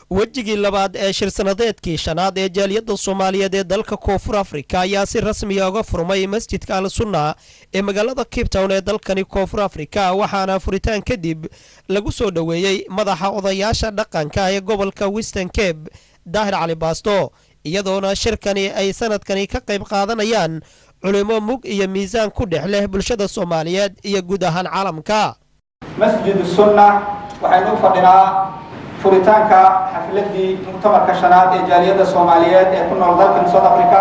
wejigii labaad ee shir sanadeedkii shanaad ee jaaliyadda Soomaaliyeed ee dalka Koonfur Afrika ayaa si rasmi ah uga furmay masjidka Al-Sunna ee magaalada Cape Town ee dalkani Koonfur Afrika waxaana furitaan kadib lagu soo dhaweeyay madaxa odayaasha dhaqanka ee gobolka Western Cape Daahir Cali Baasto iyadoona shirkani ay sanadkani ka qayb qaadanayaan culimo mug iyo miisaan ku dhex leh bulshada Soomaaliyeed iyo guud ahaan caalamka. masjid Sunna waxaynu fadhinaa furitaanka xafladii muktamarka shanaad ee jaaliyadda Soomaaliyeed ee ku nool dalka South Africa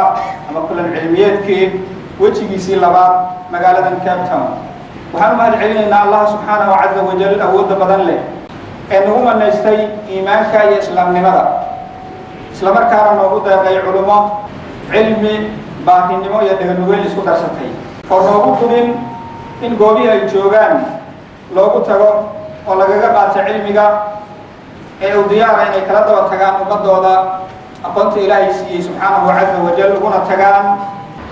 ama kulan cilmiyeedkii wejigiisii labaad magaalada Cape Town. waxaan mahad celinaynaa Allah subhanahu wa ta'ala wajal awood badan leh ee nagu manaystay iimaanka iyo islaamnimada isla markaana noogu deeqay culimo cilmi baahinimo iyo dhagannugeel isku darsatay oo noogu turin in goobihi ay joogaan loogu tago oo lagaga qaato cilmiga ee uu diyaar inay kala daba tagaan ummadooda aqoonta Ilaahay siiyay subhanahu wa ta'ala uguna tagaan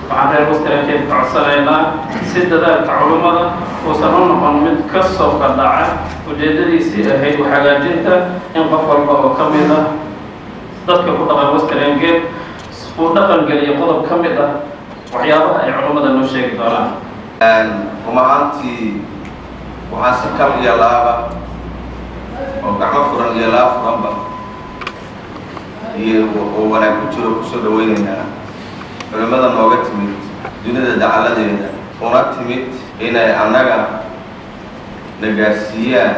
waxaan reer Western Cape ka codsanaynaa si dadaalka culimada oo sano noqon mid ka soo qadaca ujeedadiisii ahayd hagaajinta in qof walba oo ka mid ah dadka ku dhaqan Western Cape uu dhaqan geliyo qodob ka mid ah waxyaabaha ay culimada noo sheegi doonaan rumaantii waxaa si kal iyo laaba oo gacmo furan iyo laab furanba iyo wanaag ku jiro kusoo dhaweynaynaa culimada nooga timid dunida dacaladeeda una timid inay annaga na gaarsiiyaan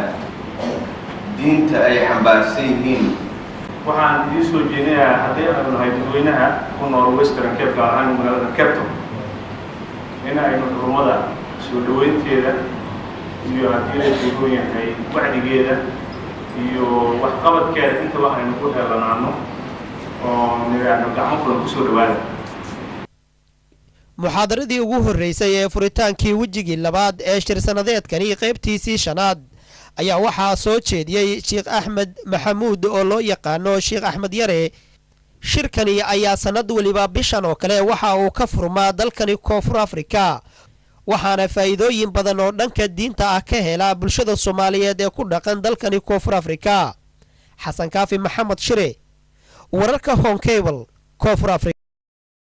diinta ay xambaarsan yihiin. waxaan idin soo jeedinayaa haddii aanu nahay dadweynaha ku nool Western Cape gaar ahaan magaalada Cape Town in aynu culimada soo dhaweynteeda iyo haddii ay joogaan yahay wacdigeeda iyo waxqabadkeeda inta waxaynu ku helanaano oo niraahdo gacmo furan ku soo dhawaada. muxaadaradii ugu horeysay ee furitaankii wejigii labaad ee shir sanadeedkani qaybtiisii shanaad ayaa waxaa soo jeediyay Sheekh Axmed Maxamuud oo loo yaqaano Sheekh Axmed Yare. shirkani ayaa sanad waliba bishan oo kale waxa uu ka furmaa dalkani Koonfur Afrika waxaana faa'iidooyin badan oo dhanka diinta ah ka hela bulshada Soomaaliyeed ee ku dhaqan dalkani Koonfur Afrika. Xasan Kaafi Maxamed Shire wararka Home Cable Koonfur Afrika.